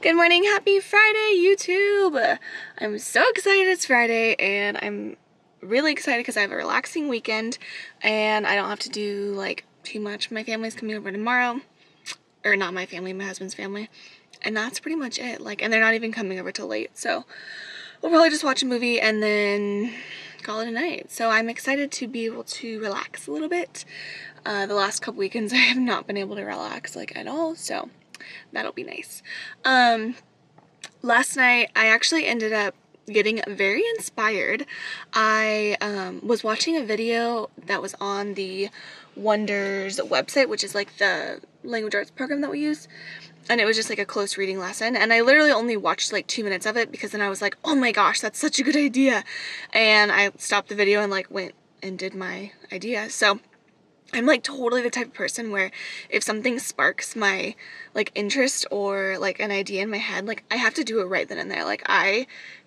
Good morning, happy Friday, YouTube! I'm so excited it's Friday, and I'm really excited because I have a relaxing weekend, and I don't have to do, like, too much. My family's coming over tomorrow, or not my family, my husband's family, and that's pretty much it, like, and they're not even coming over till late, so we'll probably just watch a movie and then call it a night. So I'm excited to be able to relax a little bit. The last couple weekends I have not been able to relax, like, at all, so that'll be nice. Last night I actually ended up getting very inspired. I was watching a video that was on the Wonders website, which is like the language arts program that we use, and it was just like a close reading lesson, and I literally only watched like 2 minutes of it because then I was like, oh my gosh, that's such a good idea, and I stopped the video and like went and did my idea. So I'm like totally the type of person where if something sparks my like interest or like an idea in my head, like I have to do it right then and there. Like I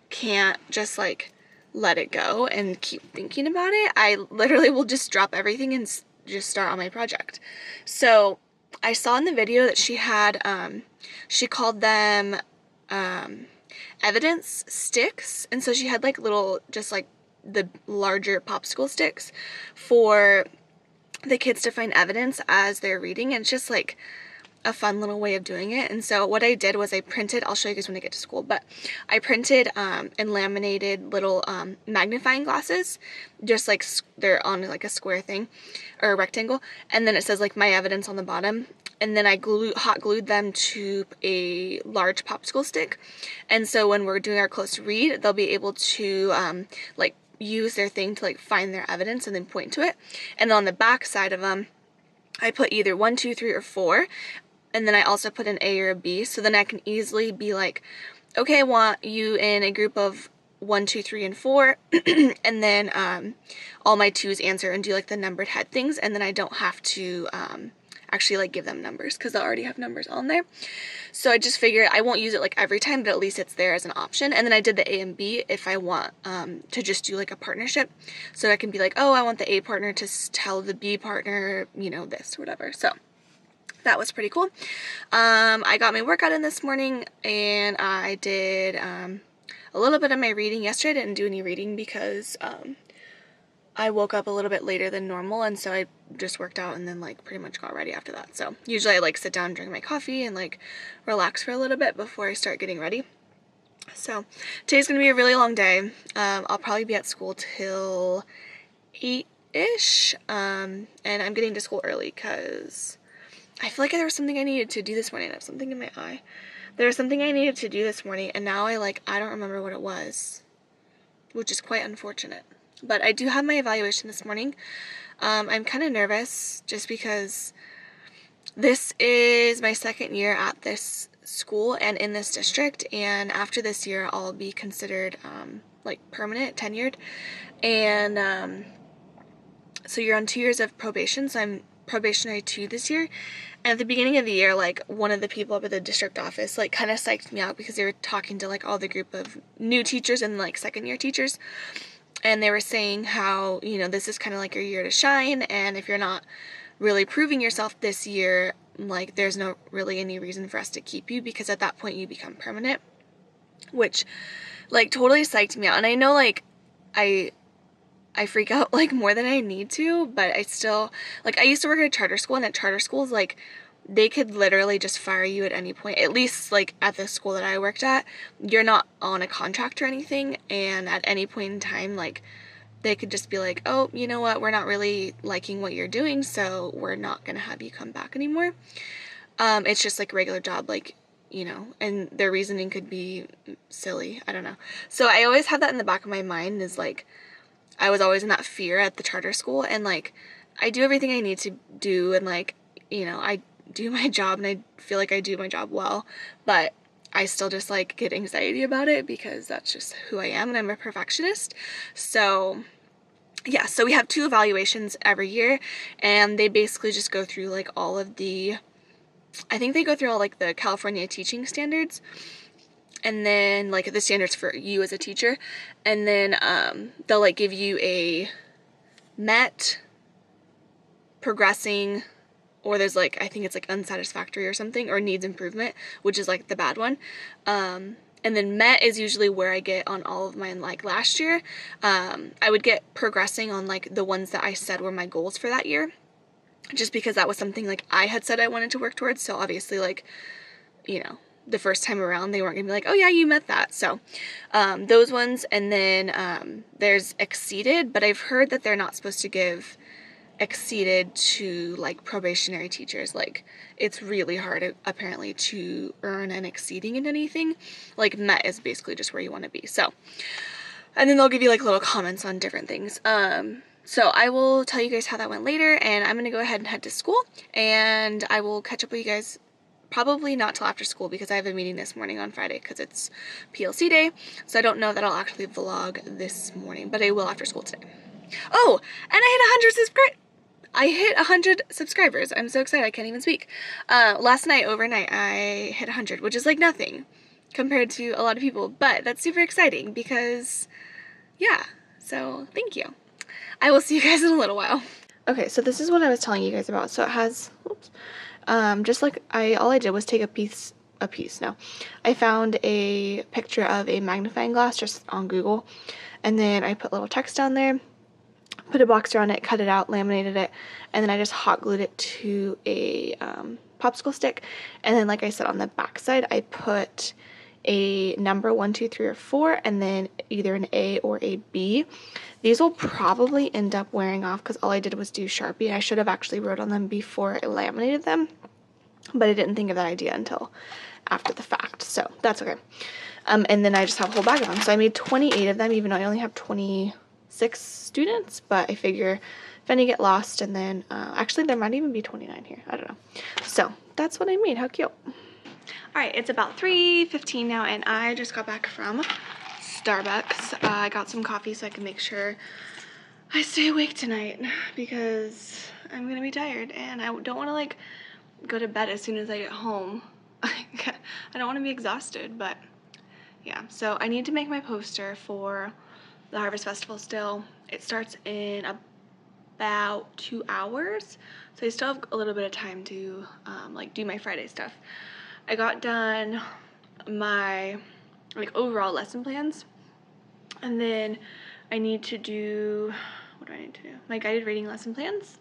can't just like let it go and keep thinking about it. I literally will just drop everything and just start on my project. So I saw in the video that she had, she called them evidence sticks. And so she had like little, just like the larger popsicle sticks for the kids to find evidence as they're reading, and it's just like a fun little way of doing it. And so what I did was I printed, I'll show you guys when I get to school, but I printed and laminated little magnifying glasses, just like they're on like a square thing or a rectangle, and then it says like my evidence on the bottom, and then I hot glued them to a large popsicle stick, and so when we're doing our close read, they'll be able to like use their thing to like find their evidence and then point to it. And on the back side of them I put either 1, 2, 3, or 4, and then I also put an A or a B, so then I can easily be like, okay, I want you in a group of 1, 2, 3, and 4, and then all my 2s answer and do like the numbered head things, and then I don't have to actually like give them numbers because I already have numbers on there. So I just figured I won't use it like every time, but at least it's there as an option. And then I did the A and B if I want to just do like a partnership, so I can be like, oh, I want the A partner to tell the B partner, you know, this or whatever. So that was pretty cool. I got my workout in this morning, and I did a little bit of my reading. Yesterday I didn't do any reading because I woke up a little bit later than normal, and so I just worked out and then like pretty much got ready after that. So usually I like sit down and drink my coffee and like relax for a little bit before I start getting ready. So today's gonna be a really long day. I'll probably be at school till 8-ish, and I'm getting to school early because I feel like there was something I needed to do this morning. I have something in my eye. There was something I needed to do this morning, and now I don't remember what it was, which is quite unfortunate. But I do have my evaluation this morning. I'm kind of nervous just because this is my second year at this school and in this district, and after this year I'll be considered like permanent, tenured, and so you're on 2 years of probation, so I'm probationary 2 this year. And at the beginning of the year, like, one of the people up at the district office like kind of psyched me out because they were talking to like all the group of new teachers and like second year teachers. And they were saying how, you know, this is kind of like your year to shine, and if you're not really proving yourself this year, like, there's no really any reason for us to keep you because at that point you become permanent, which, like, totally psyched me out. And I know, like, I freak out, like, more than I need to, but I still, like, I used to work at a charter school, and at charter schools, like, they could literally just fire you at any point. At least, like, at the school that I worked at, you're not on a contract or anything, and at any point in time, like, they could just be like, oh, you know what, we're not really liking what you're doing, so we're not gonna have you come back anymore. It's just, like, a regular job, like, you know, and their reasoning could be silly, I don't know. So I always have that in the back of my mind, is, like, I was always in that fear at the charter school, and, like, I do everything I need to do, and, like, you know, I do my job, and I feel like I do my job well, but I still just like get anxiety about it because that's just who I am, and I'm a perfectionist. So yeah, so we have 2 evaluations every year, and they basically just go through like all of the, I think they go through all like the California teaching standards, and then like the standards for you as a teacher, and then they'll like give you a met, progressing, or there's like, I think it's like unsatisfactory or something, or needs improvement, which is like the bad one. And then met is usually where I get on all of mine. Like last year, I would get progressing on like the ones that I said were my goals for that year, just because that was something like I had said I wanted to work towards. So obviously, like, you know, the first time around, they weren't gonna be like, oh yeah, you met that. So those ones. And then there's exceeded, but I've heard that they're not supposed to give exceeded to like probationary teachers. Like, it's really hard apparently to earn an exceeding in anything. Like, met is basically just where you want to be. So, and then they'll give you like little comments on different things. So I will tell you guys how that went later, and I'm gonna go ahead and head to school, and I will catch up with you guys probably not till after school, because I have a meeting this morning on Friday because it's PLC day. So I don't know that I'll actually vlog this morning, but I will after school today. Oh, and I hit 100 subscribers. I'm so excited, I can't even speak. Last night, overnight, I hit 100, which is like nothing compared to a lot of people, but that's super exciting because, yeah, so thank you. I will see you guys in a little while. Okay, so this is what I was telling you guys about. So it has, oops, just like all I did was take I found a picture of a magnifying glass just on Google, and then I put little text down there, put a box around it, cut it out, laminated it, and then I just hot glued it to a popsicle stick. And then, like I said, on the back side, I put a number 1, 2, 3, or 4, and then either an A or a B. These will probably end up wearing off because all I did was do Sharpie. I should have actually wrote on them before I laminated them, but I didn't think of that idea until after the fact, so that's okay. And then I just have a whole bag of them. So I made 28 of them, even though I only have 26 students, but I figure if any get lost, and then actually there might even be 29 here, I don't know. So that's what I made. How cute. All right, it's about 3:15 now, and I just got back from Starbucks. I got some coffee so I can make sure I stay awake tonight, because I'm gonna be tired, and I don't want to like go to bed as soon as I get home. I don't want to be exhausted, but yeah. So I need to make my poster for the Harvest Festival still. It starts in about 2 hours, so I still have a little bit of time to like do my Friday stuff. I got done my like overall lesson plans, and then I need to do, what do I need to do? My guided reading lesson plans,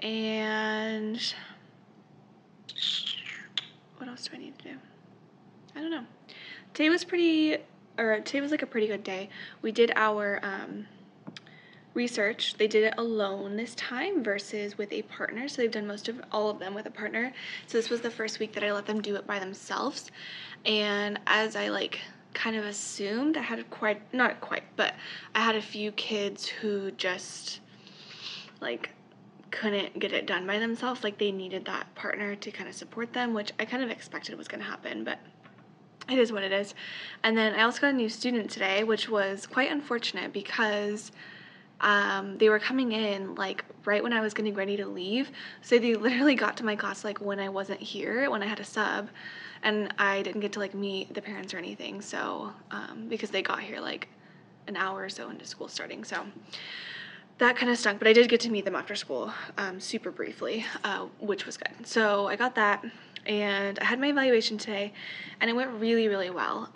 and what else do I need to do? I don't know. Today was like a pretty good day. We did our research. They did it alone this time versus with a partner. So they've done all of them with a partner. So this was the first week that I let them do it by themselves. And as I like kind of assumed, I had not quite, but I had a few kids who just like couldn't get it done by themselves. Like, they needed that partner to kind of support them, which I kind of expected was going to happen, but it is what it is. And then I also got a new student today, which was quite unfortunate because they were coming in like right when I was getting ready to leave. So they literally got to my class like when I wasn't here, when I had a sub, and I didn't get to like meet the parents or anything. So because they got here like an hour or so into school starting. So that kind of stunk, but I did get to meet them after school super briefly, which was good. So I got that, and I had my evaluation today, and it went really, really well.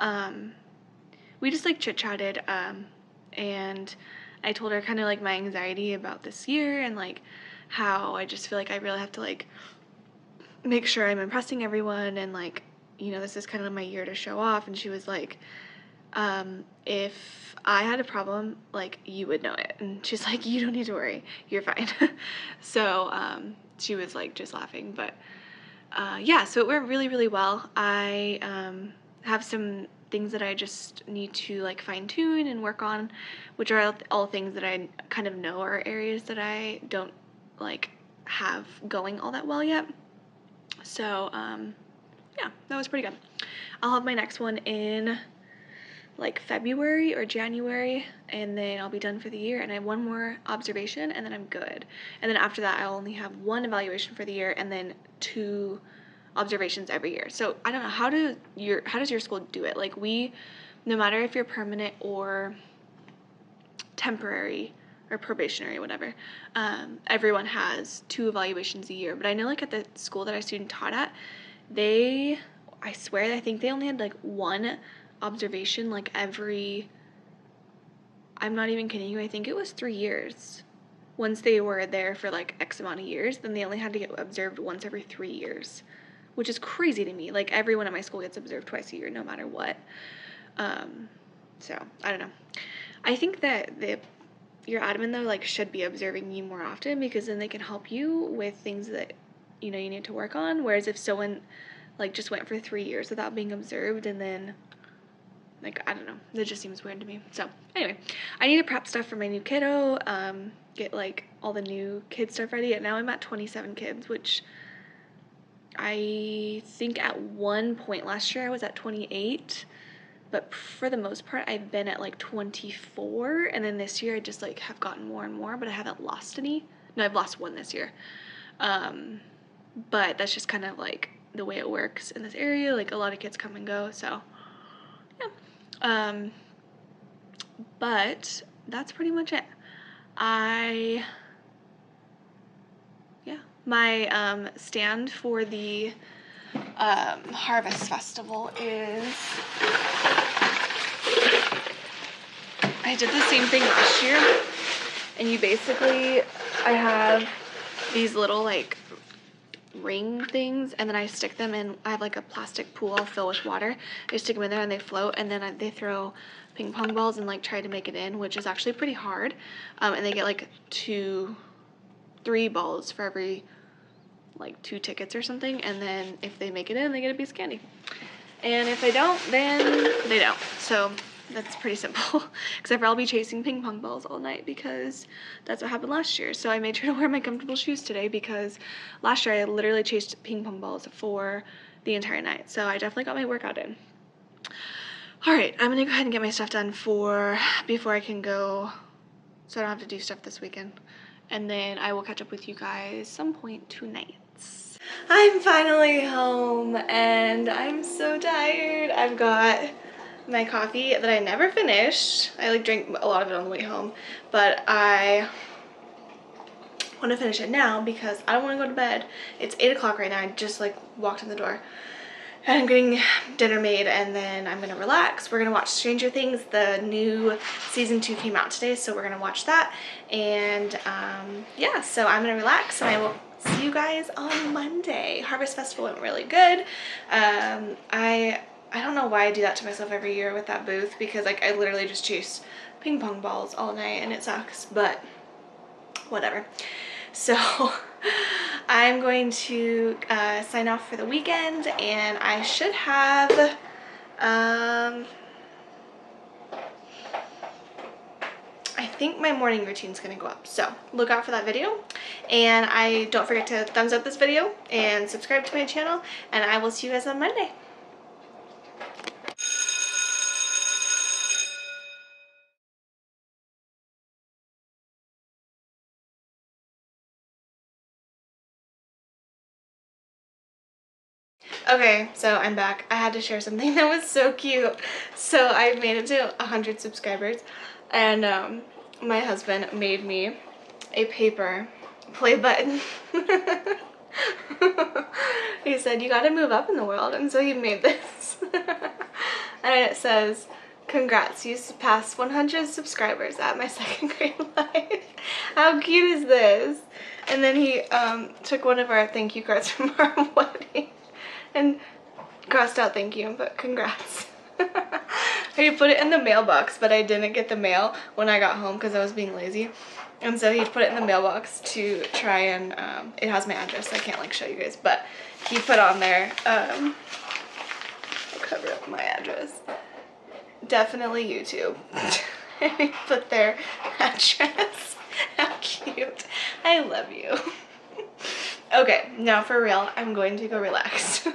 We just like chit-chatted, and I told her kind of like my anxiety about this year, and like how I just feel like I really have to like make sure I'm impressing everyone, and like, you know, this is kind of my year to show off. And she was like, if I had a problem, like, you would know it. And she's like, you don't need to worry, you're fine. So she was like just laughing, but yeah, so it went really, really well. I have some things that I just need to like fine tune and work on, which are all things that I kind of know are areas that I don't like have going all that well yet. So yeah, that was pretty good. I'll have my next one in like February or January, and then I'll be done for the year, and I have one more observation, and then I'm good. And then after that, I'll only have one evaluation for the year, and then 2 observations every year. So I don't know, how does your school do it? Like, no matter if you're permanent or temporary, or probationary, whatever, everyone has 2 evaluations a year. But I know like at the school that I student taught at, I swear, I think they only had like 1 observation like every, I'm not even kidding you, I think it was 3 years. Once they were there for like X amount of years, then they only had to get observed once every 3 years, which is crazy to me. Like everyone at my school gets observed twice a year, no matter what. So I don't know. I think that your admin though like should be observing you more often, because then they can help you with things that you need to work on. Whereas if someone like just went for 3 years without being observed, and then like, I don't know, that just seems weird to me. So anyway, I need to prep stuff for my new kiddo, get like all the new kid stuff ready. And now I'm at 27 kids, which I think at one point last year I was at 28, but for the most part I've been at like 24, and then this year I just like have gotten more and more, but I haven't lost any. No, I've lost 1 this year. But that's just kind of like the way it works in this area. Like a lot of kids come and go, so yeah. But that's pretty much it. My stand for the Harvest Festival is, I did the same thing last year, and you basically, I have these little like ring things, and then I stick them in, I have like a plastic pool I'll fill with water. I stick them in there and they float, and then they throw ping pong balls and like try to make it in, which is actually pretty hard. And they get like 3 balls for every like 2 tickets or something, and then if they make it in, they get a piece of candy. And if they don't, then they don't. So that's pretty simple. Except for I'll be chasing ping pong balls all night, because that's what happened last year. So I made sure to wear my comfortable shoes today, because last year I literally chased ping pong balls for the entire night. So I definitely got my workout in. Alright, I'm gonna go ahead and get my stuff done before I can go, so I don't have to do stuff this weekend. And then I will catch up with you guys some point tonight. I'm finally home, and I'm so tired. I've got my coffee that I never finished. I like drank a lot of it on the way home, but I want to finish it now because I don't want to go to bed. It's 8 o'clock right now. I just like walked in the door, and I'm getting dinner made, and then I'm gonna relax. We're gonna watch Stranger Things. The new season 2 came out today, so we're gonna watch that. And yeah, so I'm gonna relax, and I will see you guys on Monday. Harvest Festival went really good. I don't know why I do that to myself every year with that booth, because like I literally just chase ping pong balls all night and it sucks, but whatever. So I'm going to sign off for the weekend, and I should have I think my morning routine's gonna go up, so look out for that video. And don't forget to thumbs up this video and subscribe to my channel, and I will see you guys on Monday. Okay, so I'm back. I had to share something that was so cute. So I made it to 100 subscribers, and my husband made me a paper play button. He said, you gotta move up in the world, and so he made this. And it says, congrats, you surpassed 100 subscribers at my 2nd grade life. How cute is this? And then he took one of our thank you cards from our wedding and crossed out thank you, but congrats. He put it in the mailbox, but I didn't get the mail when I got home because I was being lazy. And so he put it in the mailbox to try and, it has my address, so I can't like show you guys, but he put on there, I'll cover up my address, definitely YouTube. And he put their address. How cute. I love you. Okay, now for real, I'm going to go relax.